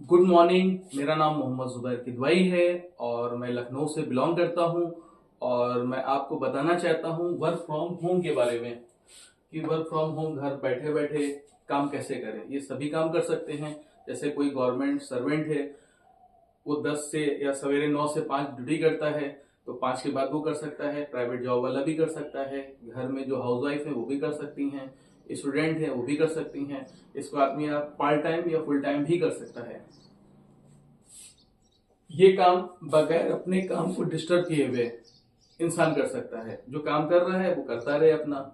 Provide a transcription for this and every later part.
Good morning. मेरा नाम मोहम्मद जुबैर किदवाई है और मैं लखनऊ से बिलोंग करता हूं। और मैं आपको बताना चाहता हूं वर्क फ्रॉम होम के बारे में कि वर्क फ्रॉम होम घर बैठे बैठे काम कैसे करें। ये सभी काम कर सकते हैं। जैसे कोई गवर्नमेंट सर्वेंट है, वो 10 से या सवेरे 9 से 5 ड्यूटी करता है, तो 5 के बाद वो कर सकता है। प्राइवेट जॉब वाला भी कर सकता है। घर में जो हाउस वाइफ है वो भी कर सकती हैं। स्टूडेंट है वो भी कर सकती हैं। इसको आदमी आप पार्ट टाइम या फुल टाइम भी कर सकता है। ये काम बगैर अपने काम को डिस्टर्ब किए हुए इंसान कर सकता है। जो काम कर रहा है वो करता रहे अपना।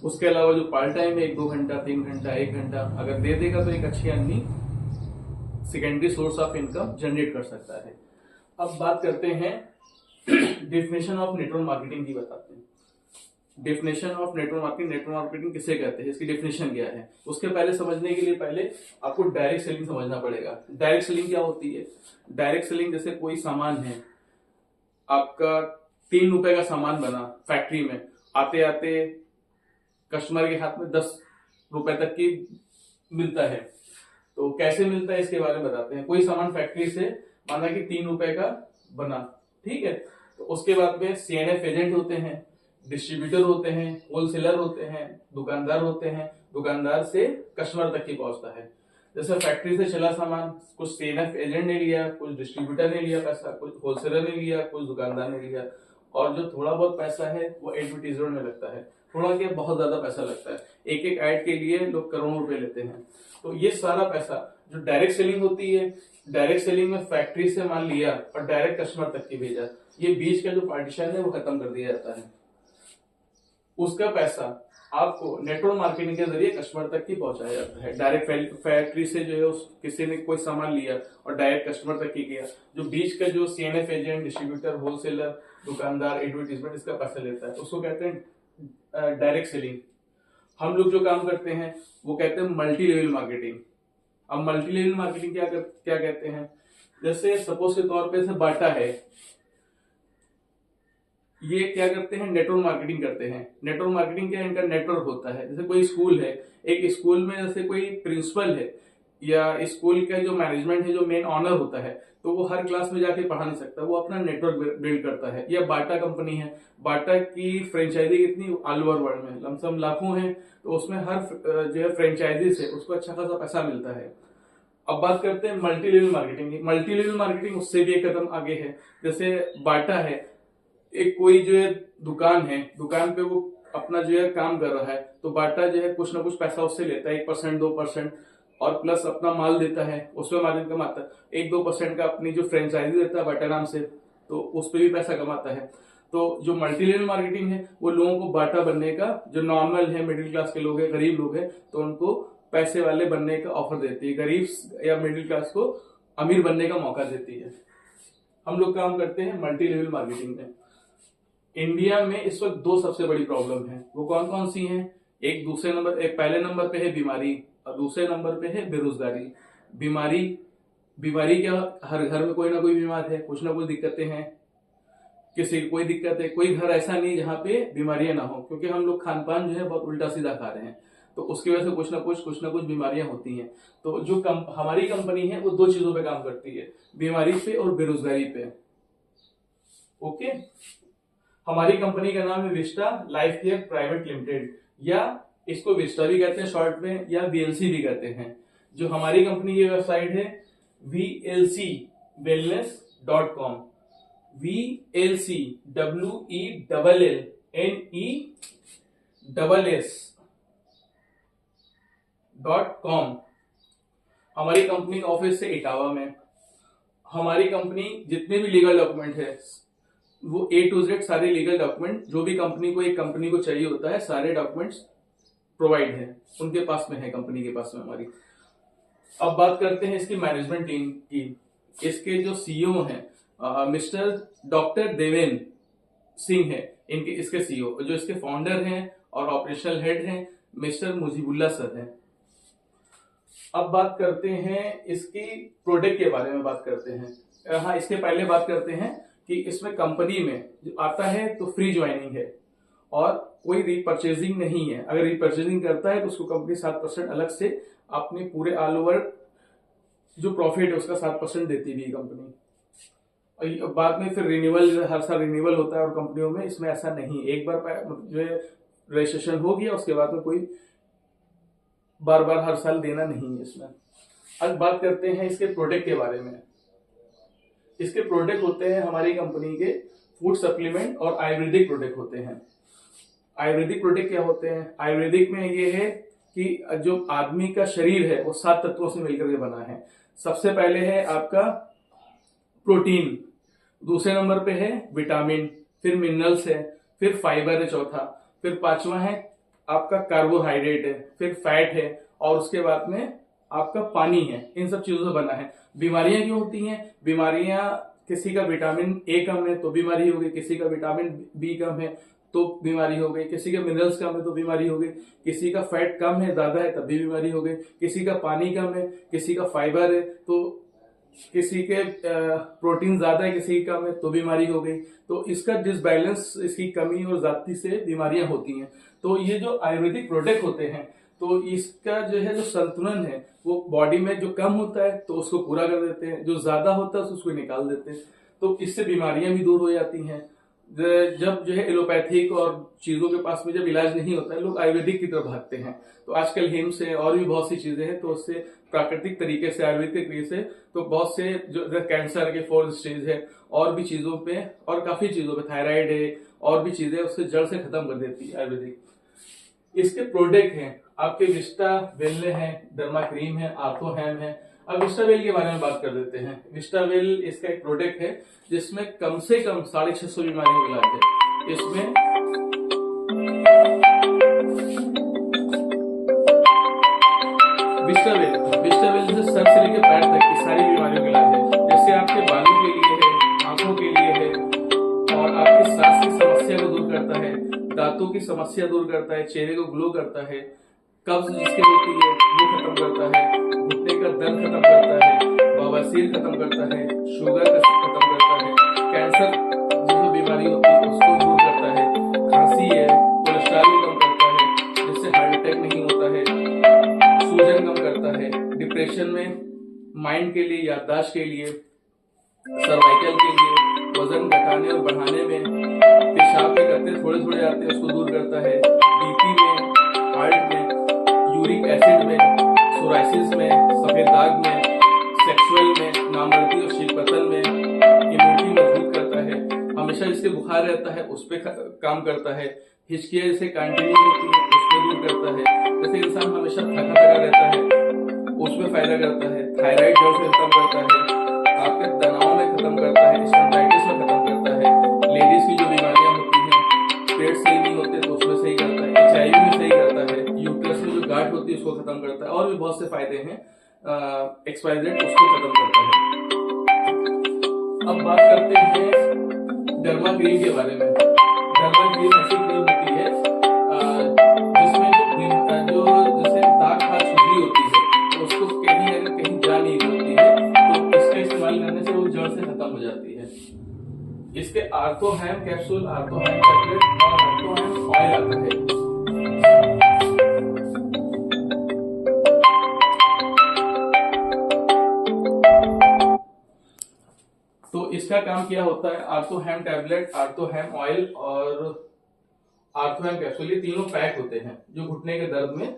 उसके अलावा जो पार्ट टाइम है 1-2 घंटा, 3 घंटा, 1 घंटा अगर दे देगा तो एक अच्छी आदमी secondary source of income generate कर सकता है। अब बात करते हैं डेफिनेशन ऑफ नेटवर्क मार्केटिंग की बताते हैं। डेफिनेशन ऑफ नेटवर्क मार्केटिंग किसे कहते हैं, इसकी डेफिनेशन क्या है। उसके पहले समझने के लिए पहले आपको डायरेक्ट सेलिंग समझना पड़ेगा। डायरेक्ट सेलिंग क्या होती है? डायरेक्ट सेलिंग जैसे कोई सामान है, आपका 3 रुपए का सामान बना फैक्ट्री में, आते आते कस्टमर के हाथ में 10 रुपए तक की मिलता है। तो कैसे मिलता है इसके बारे में बताते हैं। कोई सामान फैक्ट्री से माना कि 3 रुपए का बना, ठीक है, तो उसके बाद में सीएनएफ एजेंट होते हैं, डिस्ट्रीब्यूटर होते हैं, होलसेलर होते हैं, दुकानदार होते हैं। दुकानदार से कस्टमर तक ही पहुंचता है। जैसे फैक्ट्री से चला सामान, कुछ सीएनएफ एजेंट ने लिया, कुछ डिस्ट्रीब्यूटर ने लिया पैसा, कुछ होलसेलर ने लिया, कुछ दुकानदार ने लिया। और जो थोड़ा बहुत पैसा है वो एडवर्टीजमेंट में लगता है। थोड़ा क्या, बहुत ज्यादा पैसा लगता है। एक एक ऐड के लिए लोग करोड़ों रुपए लेते हैं। तो ये सारा पैसा जो डायरेक्ट सेलिंग होती है, डायरेक्ट सेलिंग में फैक्ट्री से माल लिया और डायरेक्ट कस्टमर तक की भेजा, ये बीच का जो पार्टीशन है वो खत्म कर दिया जाता है। उसका पैसा आपको नेटवर्क मार्केटिंग के जरिए कस्टमर तक की पहुंचाया जाता है। डायरेक्ट फैक्ट्री से जो है उस किसी ने कोई सामान लिया और डायरेक्ट कस्टमर तक ही गया। जो बीच का जो सीएनएफ एजेंट, डिस्ट्रीब्यूटर, होलसेलर, दुकानदार, एडवर्टीजमेंट इसका पैसा लेता है, उसको कहते हैं डायरेक्ट सेलिंग। हम लोग जो काम करते हैं वो कहते हैं मल्टी लेवल मार्केटिंग। अब मल्टी लेवल मार्केटिंग क्या कहते हैं? जैसे सपोज के तौर पे बाटा है, ये क्या करते हैं, नेटवर्क मार्केटिंग करते हैं। नेटवर्क मार्केटिंग क्या, इनका नेटवर्क होता है। जैसे कोई स्कूल है, एक स्कूल में जैसे कोई प्रिंसिपल है या स्कूल का जो मैनेजमेंट है, जो मेन ऑनर होता है, तो वो हर क्लास में जाके पढ़ा नहीं सकता, वो अपना नेटवर्क बिल्ड करता है। या बाटा कंपनी है, बाटा की फ्रेंचाइजी कितनी ऑल ओवर वर्ल्ड में लमसम लाखों है, तो उसमें हर जो है फ्रेंचाइजी से उसको अच्छा खासा पैसा मिलता है। अब बात करते हैं मल्टी लेवल मार्केटिंग की। मल्टी लेवल मार्केटिंग उससे भी एक कदम आगे है। जैसे बाटा है, एक कोई जो है दुकान है, दुकान पे वो अपना जो है काम कर रहा है, तो बाटा जो है कुछ ना कुछ पैसा उससे लेता है, 1%, 2%, और प्लस अपना माल देता है, उसमें मार्जिन कमाता है। 1-2% का अपनी जो फ्रेंचाइजी देता है बाटा नाम से, तो उस पर भी पैसा कमाता है। तो जो मल्टी लेवल मार्केटिंग है वो लोगों को बाटा बनने का, जो नॉर्मल है, मिडिल क्लास के लोग हैं, गरीब लोग हैं, तो उनको पैसे वाले बनने का ऑफर देती है। गरीब या मिडिल क्लास को अमीर बनने का मौका देती है। हम लोग काम करते हैं मल्टी लेवल मार्केटिंग में। इंडिया में इस वक्त 2 सबसे बड़ी प्रॉब्लम है, वो कौन कौन सी हैं? एक पहले नंबर पे है बीमारी और दूसरे नंबर पे है बेरोजगारी। बीमारी बीमारी क्या, हर घर में कोई ना कोई बीमार है, कुछ ना कुछ दिक्कतें हैं। किसी की कोई दिक्कत है, कोई घर ऐसा नहीं जहाँ पे बीमारियां ना हो, क्योंकि हम लोग खान पान जो है बहुत उल्टा सीधा खा रहे हैं, तो उसकी वजह से कुछ ना कुछ बीमारियां होती हैं। तो जो हमारी कंपनी है वो 2 चीजों पे काम करती है, बीमारी पे और बेरोजगारी पे। ओके, हमारी कंपनी का नाम है Vista life care private limited, या इसको विस्टा भी कहते हैं शॉर्ट में, या वीएलसी भी कहते हैं। जो हमारी कंपनी की वेबसाइट है VLCwellness.com, VLCwellness.com। हमारी कंपनी का ऑफिस है इटावा में। हमारी कंपनी जितने भी लीगल डॉक्यूमेंट है वो A to Z सारे लीगल डॉक्यूमेंट, जो भी एक कंपनी को चाहिए होता है, सारे डॉक्यूमेंट्स प्रोवाइड है, उनके पास में है, कंपनी के पास में हमारी। अब बात करते हैं इसकी मैनेजमेंट टीम की। इसके जो सीईओ हैं मिस्टर डॉक्टर देवेन सिंह है, इसके सीईओ। जो इसके फाउंडर हैं और ऑपरेशनल हेड हैं मिस्टर मुजीबुल्ला सर हैं। अब बात करते हैं इसकी प्रोडक्ट के बारे में बात करते हैं। हाँ, इसके पहले बात करते हैं कि इसमें कंपनी में जो आता है तो फ्री ज्वाइनिंग है और कोई रीपरचेजिंग नहीं है। अगर रीपरचेजिंग करता है तो उसको कंपनी 7% अलग से अपने पूरे ऑल ओवर जो प्रॉफिट है उसका 7% देती भी कंपनी। और बाद में फिर रिन्यूअल, हर साल रिन्यूअल होता है, और कंपनियों में इसमें ऐसा नहीं, एक बार जो है रजिस्ट्रेशन हो गया उसके बाद में कोई बार बार हर साल देना नहीं है इसमें। अब बात करते हैं इसके प्रोडक्ट के बारे में। इसके प्रोडक्ट होते हैं हमारी कंपनी के फूड सप्लीमेंट और आयुर्वेदिक प्रोडक्ट होते हैं। आयुर्वेदिक प्रोडक्ट क्या होते हैं? आयुर्वेदिक में ये है कि जो आदमी का शरीर है वो 7 तत्वों से मिलकर के बना है। सबसे पहले है आपका प्रोटीन, दूसरे नंबर पे है विटामिन, फिर मिनरल्स है, फिर फाइबर है चौथा, फिर पांचवा है आपका कार्बोहाइड्रेट है, फिर फैट है, और उसके बाद में आपका पानी है। इन सब चीजों से बना है। बीमारियां क्यों होती हैं? बीमारियां, किसी का विटामिन ए कम है तो बीमारी हो गई, किसी का विटामिन बी कम है तो बीमारी हो गई, किसी का मिनरल्स कम है तो बीमारी हो गई, किसी का फैट कम है ज्यादा है तब भी बीमारी हो गई, किसी का पानी कम है, किसी का फाइबर है तो, किसी के प्रोटीन ज्यादा है किसी का कम है तो बीमारी हो गई। तो इसका डिसबैलेंस, इसकी कमी और ज्यादती से बीमारियां होती हैं। तो ये जो आयुर्वेदिक प्रोडक्ट होते हैं तो इसका जो है जो संतुलन है वो बॉडी में जो कम होता है तो उसको पूरा कर देते हैं, जो ज्यादा होता है उसको निकाल देते हैं। तो इससे बीमारियां भी दूर हो जाती हैं। जब जो है एलोपैथिक और चीजों के पास में जब इलाज नहीं होता है, लोग आयुर्वेदिक की तरफ भागते हैं। तो आजकल हिम्स है और भी बहुत सी चीजें हैं, तो उससे प्राकृतिक तरीके से, आयुर्वेदिक तरीके से, तो बहुत से जो कैंसर के 4th स्टेज है और भी चीजों पे, और काफी चीजों पे, थायराइड है और भी चीजें, उससे जड़ से खत्म कर देती है आयुर्वेदिक। इसके प्रोडक्ट हैं आपके विस्टा वेल है, डर्मा क्रीम है, आर्थोहैम है। अब विस्टा वेल के बारे में बात कर देते हैं। विस्टा वेल इसका एक प्रोडक्ट है जिसमें कम से कम 650 बीमारियों का इलाज है। इसमें विस्टा वेल जैसे सर से लेकर पैर तक की सारी बीमारियों का इलाज है। जैसे आपके बालों के लिए है, आंखों के लिए है, और आपकी सांस की समस्या को दूर करता है, दांतों की समस्या दूर करता है, चेहरे को ग्लो करता है, कब्ज जिसके होती है वो खत्म करता है, घुटने का दर्द खत्म करता है, बवासीर खत्म करता है, शुगर का खत्म करता है, कैंसर जो बीमारी होती है उसको दूर करता है, खांसी है, कोलेस्ट्रॉल कम करता है जिससे हार्ट अटैक नहीं होता है, सूजन कम करता है, डिप्रेशन में, माइंड के लिए, याददाश्त के लिए, सर्वाइकल के लिए, वजन घटाने और बढ़ाने में, पेशाब के करते थोड़े थोड़े आते हैं उसको दूर करता है, बीपी में, हार्ट में, यूरिक एसिड में, सोराइसिस में, सफेद दाग में, सेक्सुअल में, नामर्दी और शीतपतन में, इम्यूनिटी मजबूत करता है, हमेशा जिसके बुखार रहता है उस पर काम करता है, हिचकियां जैसे कंटिन्यू होती है उसको दूर करता है, जैसे इंसान हमेशा थका थका रहता है उसमें फायदा करता है, थायराइड जड़ से खत्म करता है, आपके तनाव में खत्म करता है, स्पॉन्डिलाइटिस में खत्म करता है, लेडीज की जो बीमारियां होती हैं, पेट सही नहीं होते तो उसमें सही करता है, HIV में सही करता है, यूट्रस में जो गांठ होती है उसको खत्म करता है, और भी बहुत से फायदे हैं, XYZ उसको खत्म करता है। अब बात करते हैं डर्मा क्रीम के बारे में। डर्मा क्रीम ऐसी क्रीम होती है जिसमें जो जैसे दाग खाज खुजली होती है तो उसको कहीं अगर कहीं जा नहीं होती है तो इसका इस्तेमाल करने से वो जड़ से खत्म हो जाती है। इसके आर्थोहैम कैप्सूल, आर्थोहैम टैबलेट और आर्थोहैम ऑयल आता है। तो इसका काम क्या होता है? आर्थोहैम टैबलेट, आर्थोहैम ऑयल और आर्थोहैम कैप्सूल, ये तीनों पैक होते हैं जो घुटने के दर्द में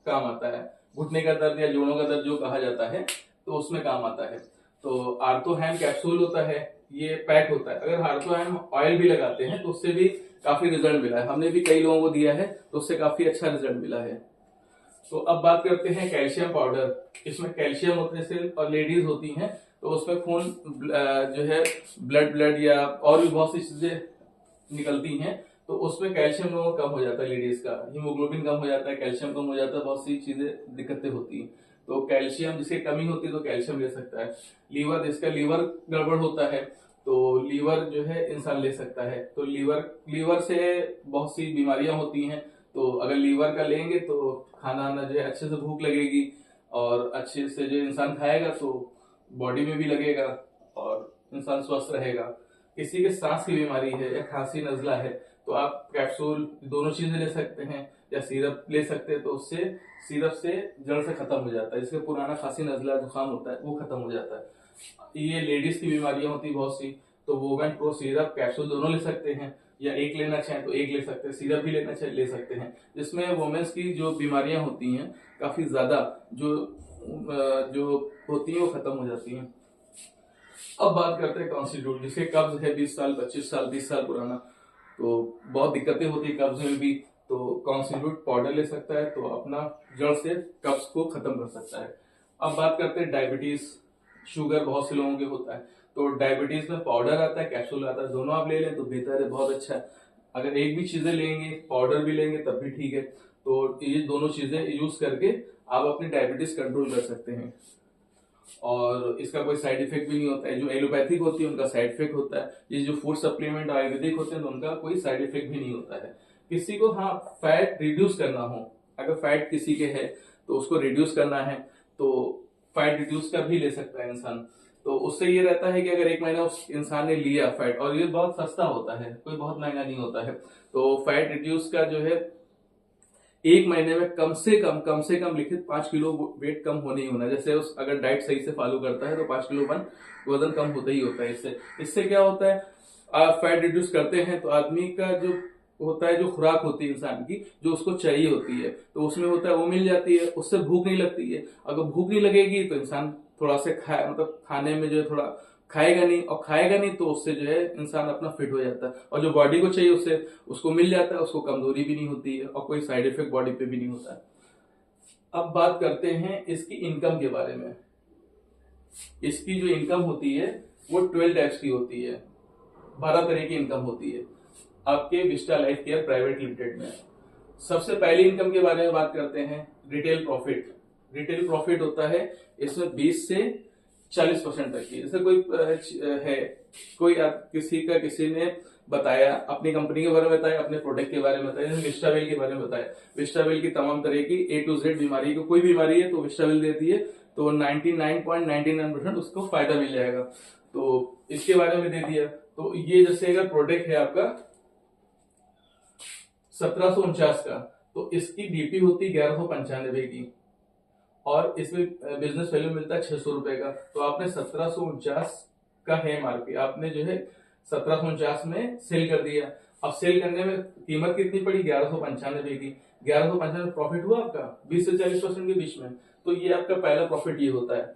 काम आता है। घुटने का दर्द या जोड़ों का दर्द जो कहा जाता है तो उसमें काम आता है। तो आर्थोहैम कैप्सूल होता है, ये पैक होता है। अगर आर्थोहैम ऑयल भी लगाते हैं तो उससे भी काफी रिजल्ट मिला है, हमने भी कई लोगों को दिया है तो उससे काफी अच्छा रिजल्ट मिला है। तो अब बात करते हैं कैल्शियम पाउडर। इसमें कैल्शियम होते से और लेडीज होती हैं तो उसमें खून जो है ब्लड या और भी बहुत सी चीजें निकलती हैं तो उसमें कैल्शियम लोगों का कम हो जाता है, लेडीज का हीमोग्लोबिन कम हो जाता है, कैल्शियम कम हो जाता है, बहुत सी चीजें दिक्कतें होती हैं। तो कैल्शियम जिसकी कमी होती है तो कैल्शियम ले सकता है। लीवर, जिसका लीवर गड़बड़ होता है तो लीवर जो है इंसान ले सकता है। तो लीवर से बहुत सी बीमारियां होती हैं, तो अगर लीवर का लेंगे तो खाना आना जो है अच्छे से भूख लगेगी और अच्छे से जो इंसान खाएगा तो बॉडी में भी लगेगा और इंसान स्वस्थ रहेगा। किसी के सांस की बीमारी है या खांसी नजला है तो आप कैप्सूल दोनों चीजें ले सकते हैं। या सिरप ले सकते हैं, तो उससे सिरप से जड़ से खत्म हो जाता है। जिससे पुराना खांसी नजला जुकाम होता है वो खत्म हो जाता है। ये लेडीज की बीमारियां होती है बहुत सी, तो वोमेन प्रो सिरप कैप्सूल दोनों ले सकते हैं, या एक लेना चाहें तो एक ले सकते हैं, सिरप भी लेना चाहे ले सकते हैं। जिसमें वोमेन्स की जो बीमारियां होती हैं काफी ज्यादा जो होती है वो खत्म हो जाती हैं। अब बात करते हैं कॉन्स्टिट्यूट, जिसके कब्ज है 20 साल 25 साल 30 साल पुराना, तो बहुत दिक्कतें होती है कब्ज में भी, तो कॉन्स्टिट्यूट पाउडर ले सकता है, तो अपना जड़ से कब्ज को खत्म कर सकता है। अब बात करते हैं डायबिटीज, शुगर बहुत से लोगों के होता है, तो डायबिटीज में पाउडर आता है कैप्सूल आता है, दोनों आप ले लें तो बेहतर है, बहुत अच्छा है। अगर एक भी चीजें लेंगे पाउडर भी लेंगे तब भी ठीक है। तो ये दोनों चीजें यूज करके आप अपनी डायबिटीज कंट्रोल कर सकते हैं, और इसका कोई साइड इफेक्ट भी नहीं होता है। जो एलोपैथिक होती है उनका साइड इफेक्ट होता है, ये जो फूड सप्लीमेंट आयुर्वेदिक होते हैं तो उनका कोई साइड इफेक्ट भी नहीं होता है। किसी को हाँ फैट रिड्यूस करना हो, अगर फैट किसी के है तो उसको रिड्यूस करना है तो फैट रिड्यूस का भी ले सकता है इंसान। तो उससे ये रहता है कि अगर एक महीना उस इंसान ने लिया फैट, और ये बहुत सस्ता होता है, कोई बहुत महंगा नहीं होता है, तो फैट रिड्यूस का जो है एक महीने में कम से कम लिखित 5 किलो वेट कम होने ही होना है। जैसे उस अगर डाइट सही से फॉलो करता है तो 5 किलो वजन कम होता ही होता है। इससे क्या होता है, आप फैट रिड्यूस करते हैं तो आदमी का जो होता है, जो खुराक होती है इंसान की जो उसको चाहिए होती है, तो उसमें होता है वो मिल जाती है, उससे भूख नहीं लगती है। अगर भूख नहीं लगेगी तो इंसान थोड़ा से मतलब खाने में जो है थोड़ा खाएगा नहीं, और खाएगा नहीं तो उससे जो है इंसान अपना फिट हो जाता है, और जो बॉडी को चाहिए उससे उसको मिल जाता है, उसको कमजोरी भी नहीं होती है और कोई साइड इफेक्ट बॉडी पे भी नहीं होता है। अब बात करते हैं इसकी इनकम के बारे में। इसकी जो इनकम होती है वो 12 टाइप्स की होती है, 12 तरह की इनकम होती है आपके Vista life care private limited में। सबसे पहली इनकम के बारे में बात करते हैं, रिटेल प्रॉफिट। रिटेल प्रॉफिट होता है इसमें 20 से 40% तक की। जैसे कोई किसी ने बताया अपनी कंपनी के बारे में बताया, अपने प्रोडक्ट के बारे में बताया, जैसे विस्टावेल के बारे में बताया। विस्टावेल की तमाम तरह की A to Z बीमारी को, कोई बीमारी है तो विस्टावेल देती है, तो 99.99% उसको फायदा मिल जाएगा, तो इसके बारे में दे दिया। तो ये जैसे अगर प्रोडक्ट है आपका 1749 का, तो इसकी डीपी होती 1195 की, और इसमें बिजनेस वैल्यू मिलता है 600 रुपए का। तो आपने 1749 का है एमआरपी, आपने जो है 1749 में सेल कर दिया। अब सेल करने में कीमत कितनी पड़ी, 1195 की। 1195 प्रॉफिट हुआ आपका 20 से 40% के बीच में, तो ये आपका पहला प्रॉफिट ये होता है।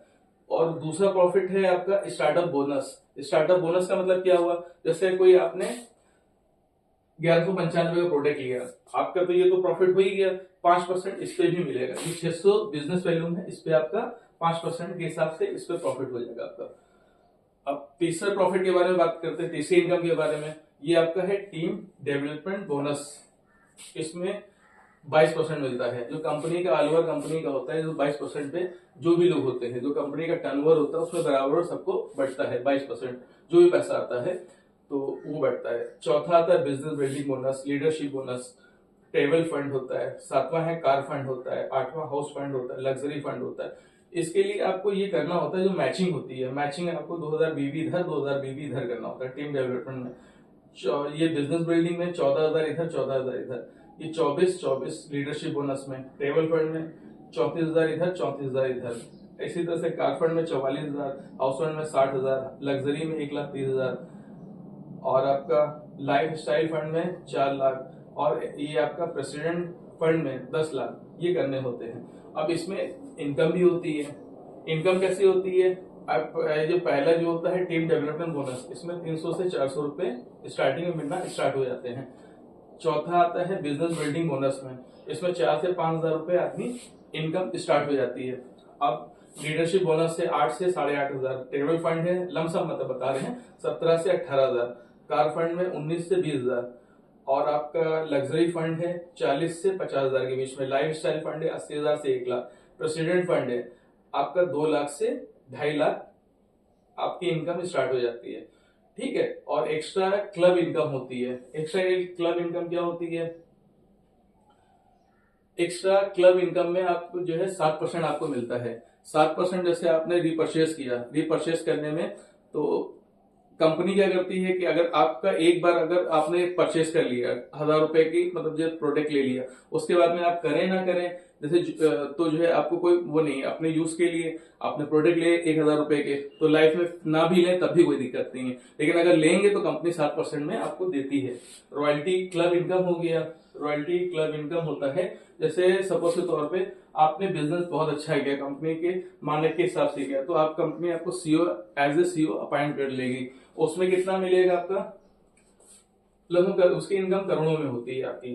और दूसरा प्रॉफिट है आपका स्टार्टअप बोनस। स्टार्टअप बोनस का मतलब क्या हुआ, जैसे कोई आपने 1195 का प्रोडक्ट लिया आपका, तो ये तो प्रॉफिट हो ही गया, 5% इस पे भी मिलेगा। ये 600 बिजनेस वैल्यू है, इस पे आपका 5% के हिसाब से इस पे प्रॉफिट हो जाएगा आपका। अब तीसरे प्रॉफिट के बारे में बात करते हैं, तीसरी इनकम के बारे में। ये आपका है टीम डेवलपमेंट बोनस। इसमें 22% मिलता है, जो कंपनी का ऑल ओवर कंपनी का होता है, जो 22% पे जो भी लोग होते हैं, जो कंपनी का टर्नओवर होता है उसमें बराबर सबको बढ़ता है 22%, जो भी पैसा आता है तो वो बढ़ता है। चौथा आता है business building bonus, leadership bonus, table fund होता है। सातवां है कार फंड होता है। आठवां हाउस फंड होता है, लग्जरी फंड होता है। इसके लिए आपको ये करना होता है, जो मैचिंग होती है, मैचिंग आपको 2000 बीबी इधर 2000 बीबी इधर करना होता है टीम डेवलपमेंट में। ये बिजनेस बिल्डिंग में 14,000 इधर 14,000 इधर, ये 24 लीडरशिप बोनस में। टेबल फंड में 34,000 इधर 34,000 इधर। इसी तरह से कार फंड में 44,000, हाउस फंड में 60,000, लग्जरी में 1,30,000, और आपका लाइफ स्टाइल फंड में 4 लाख, और ये आपका प्रेसिडेंट फंड में 10 लाख, ये करने होते हैं। अब इसमें इनकम भी होती है। इनकम कैसी होती है, अब जो पहला जो होता है टीम डेवलपमेंट बोनस, इसमें 300 से 400 रुपए स्टार्टिंग में मिलना स्टार्ट हो जाते हैं। चौथा आता है बिजनेस बिल्डिंग बोनस में, इसमें 4 से 5,000 रुपए आदमी इनकम स्टार्ट हो जाती है। अब लीडरशिप बोनस से 8 से 8,500। टेबल फंड है लमसम मतलब बता रहे हैं 17 से 18,000। कार फंड में 19 से 20,000, और आपका लग्जरी फंड है 40 से 50,000 के बीच में। लाइफ स्टाइल फंड है 80,000 से 1 लाख। प्रेसिडेंट फंड है आपका 2 लाख से 2.5 लाख आपकी इनकम स्टार्ट हो जाती है, ठीक है। और एक्स्ट्रा क्लब इनकम होती है। एक्स्ट्रा क्लब इनकम क्या होती है, एक्स्ट्रा क्लब इनकम में आपको जो है 7% आपको मिलता है। 7% जैसे आपने रिपर्चेस किया, रिपर्चेस करने में तो कंपनी क्या करती है कि अगर आपका एक बार अगर आपने परचेस कर लिया 1,000 रुपए की मतलब जो प्रोडक्ट ले लिया, उसके बाद में आप करें ना करें, जैसे तो जो है आपको कोई वो नहीं है, अपने यूज के लिए आपने प्रोडक्ट ले 1,000 रुपए के, तो लाइफ में ना भी लें तब भी कोई दिक्कत नहीं है, लेकिन अगर लेंगे तो कंपनी 7% में आपको देती है। रॉयल्टी क्लब इनकम हो गया। रॉयल्टी क्लब इनकम होता है, जैसे सपोज के तौर पे आपने बिजनेस बहुत अच्छा किया, कंपनी के मानक के हिसाब से किया, तो आप कंपनी आपको CEO as a CEO appoint कर लेगी। उसमें कितना मिलेगा आपका, लगभग उसकी इनकम करोड़ों में होती है आपकी।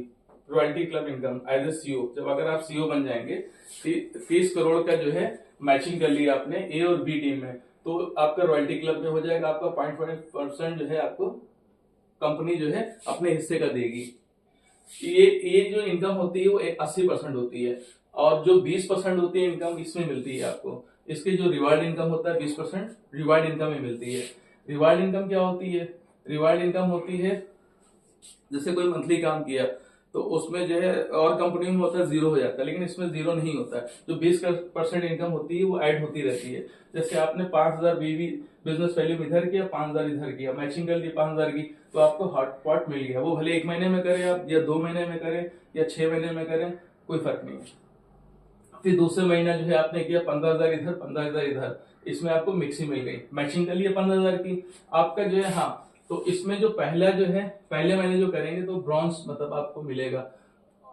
Royalty club income as a CEO, जब अगर आप सीईओ बन जाएंगे 30 करोड़ का जो है मैचिंग कर लिया आपने ए और बी टीम में, तो आपका रॉयल्टी क्लब में हो जाएगा। आपका 0.5% जो है आपको कंपनी जो है अपने हिस्से का देगी। ये जो इनकम होती है वो 80% होती है, और जो 20% होती है इनकम इसमें मिलती है आपको। इसके जो रिवार्ड इनकम होता है 20% रिवार्ड इनकम में मिलती है। रिवार्ड इनकम क्या होती है, रिवार्ड इनकम होती है जैसे कोई मंथली काम किया तो उसमें जो है, और कंपनी में होता है 0 हो जाता है, लेकिन इसमें 0 नहीं होता है। जो 20% इनकम होती है वो ऐड होती रहती है। जैसे आपने 5,000 बीवी बिजनेस वैल्यू इधर किया, 5,000 इधर किया, मैचिंग कर दी 5,000 की, तो आपको हॉटपॉट मिल गया। वो भले 1 महीने में करें आप, या 2 महीने में करें, या 6 महीने में करें, कोई फर्क नहीं है। फिर दूसरे महीना जो है आपने किया 15,000 इधर 15,000 इधर, इसमें आपको मिक्सी मिल गई, मैचिंग कर लिया 15,000 की आपका जो है। हाँ, तो इसमें जो पहला जो है पहले महीने जो करेंगे तो ब्रॉन्ज मतलब आपको मिलेगा।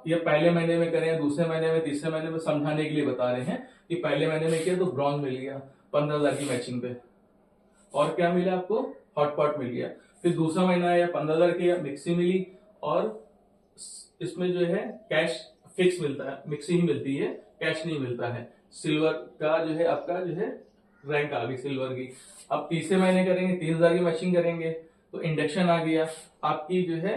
ये पहले महीने में करें, दूसरे महीने में, तीसरे महीने में, समझाने के लिए बता रहे हैं कि पहले महीने में किया तो ब्रॉन्ज मिल गया 15,000 की मैचिंग पे, और क्या मिला आपको, हॉटपॉट मिल गया। फिर दूसरा महीना आया 15,000 की मिक्सी मिली, और इसमें जो है कैश फिक्स मिलता है, मिक्सी ही मिलती है, कैश नहीं मिलता है। सिल्वर का जो है आपका जो है रैंक आ गई सिल्वर की। अब तीसरे महीने करेंगे 30,000 की मैचिंग करेंगे तो इंडक्शन आ गया, आपकी जो है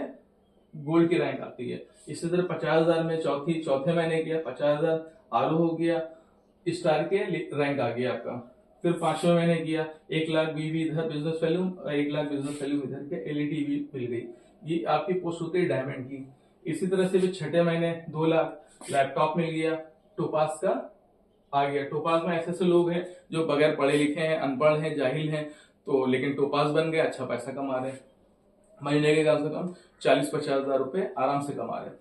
गोल्ड की रैंक आती है। इसी तरह 50,000 में चौथे महीने किया 50,000 आलू हो गया, स्टार के रैंक आ गया आपका। फिर 5वें महीने किया 1,00,000 बीवी इधर बिजनेस वैल्यू, 1,00,000 बिजनेस वैल्यू इधर के, एलईडी भी मिल गई। ये आपकी पोस्ट होती है डायमंड की। इसी तरह से भी 6ठे महीने 2,00,000 लैपटॉप मिल गया, टोपास का आ गया। टोपास में ऐसे ऐसे लोग हैं जो बगैर पढ़े लिखे हैं, अनपढ़ हैं, जाहिल हैं, तो लेकिन टोपास बन गए, अच्छा पैसा कमा रहे हैं, महीने के कम से कम 40-50,000 रुपए आराम से कमा रहे हैं।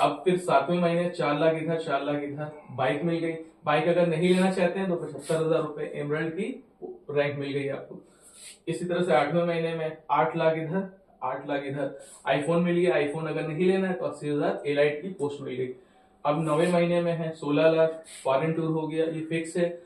अब फिर 7वें महीने 4,00,000 इधर 4,00,000 इधर, बाइक मिल गई। बाइक अगर नहीं लेना चाहते हैं तो 75,000 रुपए एमराल्ड की रैंक मिल गई आपको। इसी तरह से 8वें महीने में 8,00,000 इधर 8,00,000 इधर, आईफोन मिल गया। आईफोन अगर नहीं लेना है तो 80,000 एलाइट की पोस्ट मिल गई। अब 9वें महीने में है 16,00,000 फॉरेन टूर हो गया, ये फिक्स है,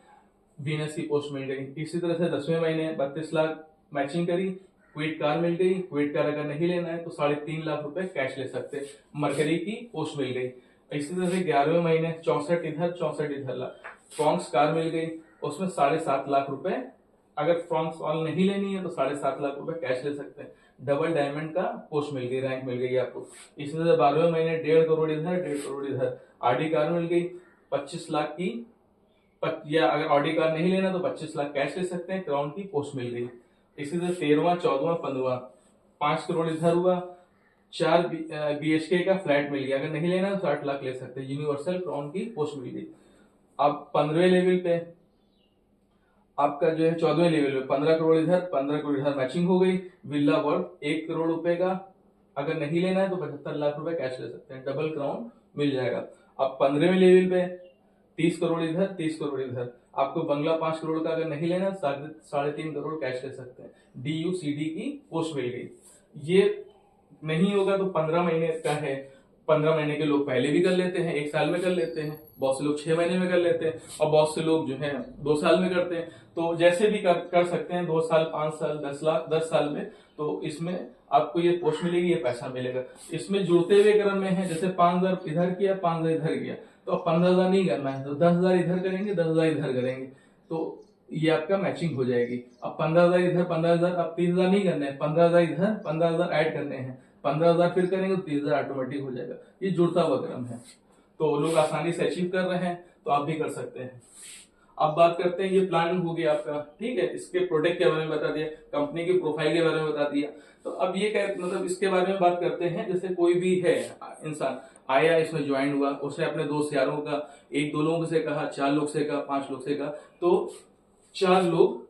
वीनस की पोस्ट मिल गई। इसी तरह से 10वें महीने 32,00,000 मैचिंग करी, क्विट कार मिल गई। क्विट कार अगर नहीं लेना है तो 3.5 लाख रुपए कैश ले सकते हैं, मरकरी की पोस्ट मिल गई। इसी तरह से 11वें महीने 64 इधर 64 इधर लाख, फ्रॉन्क्स कार मिल गई, उसमें 7.5 लाख रुपए, अगर फ्रॉन्क्स ऑल नहीं लेनी है तो 7.5 लाख रुपए कैश ले सकते हैं। डबल डायमंड का पोस्ट मिल गई, रैंक मिल गई आपको। इसी तरह 12वें महीने 1.5 करोड़ इधर 1.5 करोड़ इधर, आरडी कार मिल गई 25 लाख की, या अगर ऑडी कार नहीं लेना तो 25 लाख कैश ले सकते हैं, क्राउन की पोस्ट मिल गई। इसी तरह 13वां 14वां 15वां 5 करोड़ इधर हुआ, 4 BHK का फ्लैट मिल गया, अगर नहीं लेना तो 60 लाख ले सकते हैं, यूनिवर्सल क्राउन की पोस्ट मिल गई। अब 15वें लेवल पे आपका जो है 14वें लेवल पे 15 करोड़ इधर 15 करोड़ इधर मैचिंग हो गई, विला वर्थ 1 करोड़ रुपए का, अगर नहीं लेना है तो 75 लाख रुपए कैश ले सकते हैं, डबल क्राउन मिल जाएगा। अब 15वें लेवल पे 30 करोड़ इधर 30 करोड़ इधर, आपको बंगला 5 करोड़ का अगर नहीं लेना 3.5 करोड़ कैश ले सकते हैं, DUCD की पोस्ट मिल गई। ये नहीं होगा तो 15 महीने का है, 15 महीने के लोग पहले भी कर लेते हैं, 1 साल में कर लेते हैं, बहुत से लोग 6 महीने में कर लेते हैं, और बहुत से लोग जो है 2 साल में करते हैं। तो जैसे भी कर सकते हैं, 2 साल 5 साल 10 साल में, तो इसमें आपको ये पोस्ट मिलेगी, ये पैसा मिलेगा। इसमें जुड़ते हुए क्रम में है, जैसे 5,000 इधर किया 5,000 इधर किया, तो अब 15,000 नहीं करना है तो 10,000 इधर करेंगे 10,000 इधर करेंगे, तो ये आपका मैचिंग हो जाएगी। अब 15,000 इधर 15,000, अब 30,000 नहीं करने हैं, 15,000 इधर 15,000 ऐड करने हैं, 15,000 फिर करेंगे तो 30,000 ऑटोमेटिक हो जाएगा। ये जुड़ता हुआ क्रम है, तो लोग आसानी से अचीव कर रहे हैं, तो आप भी कर सकते हैं। अब बात करते हैं, ये प्लानिंग हो गया आपका, ठीक है, इसके प्रोडक्ट के बारे में बता दिया, कंपनी की प्रोफाइल के बारे में बता दिया। तो अब ये क्या मतलब इसके बारे में बात करते हैं, जैसे कोई भी है इंसान आया, इसमें ज्वाइन हुआ, उसने अपने दोस्त यारों का 1-2 लोगों से कहा, 4 लोग से कहा, 5 लोग से कहा, तो 4 लोग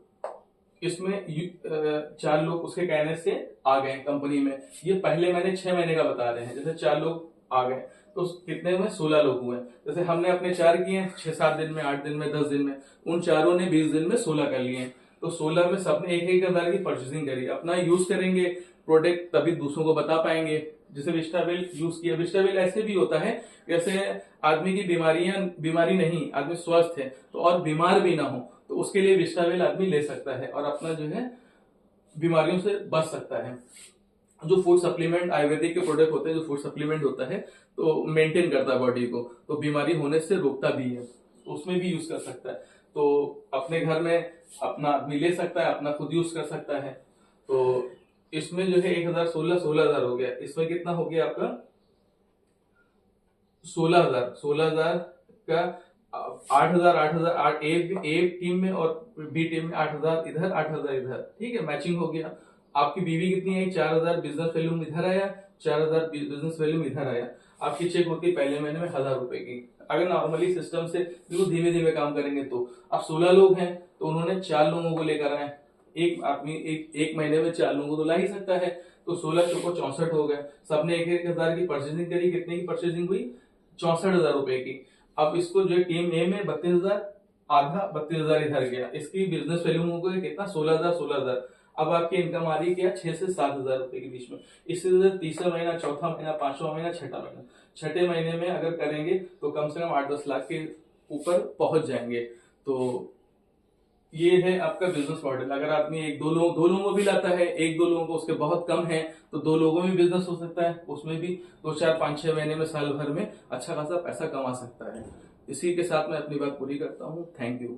इसमें 4 लोग उसके कहने से आ गए कंपनी में। ये पहले मैंने 6 महीने का बता रहे हैं। जैसे 4 लोग आ गए तो कितने में 16 लोग हुए। जैसे हमने अपने 4 किए 6-7 दिन में, 8 दिन में, 10 दिन में, उन चारों ने 20 दिन में 16 कर लिए। तो 16 में सबने एक हजार की परचेसिंग करी, अपना यूज करेंगे प्रोडक्ट, तभी दूसरों को बता पाएंगे। जैसे विस्टावेल यूज किया, विस्टावेल ऐसे भी होता है जैसे आदमी की बीमारी नहीं, आदमी स्वस्थ है तो और बीमार भी ना हो तो उसके लिए विस्टावेल आदमी ले सकता है और अपना जो है बीमारियों से बच सकता है। जो फूड सप्लीमेंट आयुर्वेदिक के प्रोडक्ट होते हैं, जो फूड सप्लीमेंट होता है तो मेंटेन करता है बॉडी को, तो बीमारी होने से रोकता भी है, तो उसमें भी यूज कर सकता है। तो अपने घर में अपना आदमी ले सकता है, अपना खुद यूज कर सकता है। तो इसमें जो है 1000 16,000 हो गया। इसमें कितना हो गया आपका 16,000 का 8,000 एक टीम में और बी टीम में 8,000 इधर 8,000 इधर, ठीक है, मैचिंग हो गया। आपकी बीवी कितनी आई 4,000 बिजनेस वैल्यूम इधर आया, 4,000 बिजनेस वैल्यूम इधर आया। आपकी चेक होती है पहले महीने में 1,000 रुपए की। अगर नॉर्मली सिस्टम से बिल्कुल धीमे धीमे काम करेंगे तो अब 16 लोग हैं तो उन्होंने 4 लोगों को लेकर आए। एक आदमी एक महीने में 4 लोगों को ला ही सकता है, तो 16 चौको 64 हो गए। सबने 1,000 की परचेसिंग करी, कितने की परचेसिंग हुई 64,000 रुपए की। अब इसको जो टीम ए में 32,000 आधा 32,000 इधर गया, इसकी बिजनेस वैल्यू हो गई कितना 16,000। अब आपकी इनकम आ रही है क्या 6 से 7,000 रुपए के बीच में। इससे तीसरा महीना, चौथा महीना, 5वां महीना, 6ठा महीना, 6ठे महीने में अगर करेंगे तो कम से कम 8-10 लाख के ऊपर पहुंच जाएंगे। तो ये है आपका बिजनेस मॉडल। अगर आदमी दो लोगों भी लाता है, 1-2 लोगों को उसके बहुत कम है तो 2 लोगों में बिजनेस हो सकता है, उसमें भी 2-4-5-6 महीने में, साल भर में अच्छा खासा पैसा कमा सकता है। इसी के साथ मैं अपनी बात पूरी करता हूँ। Thank you.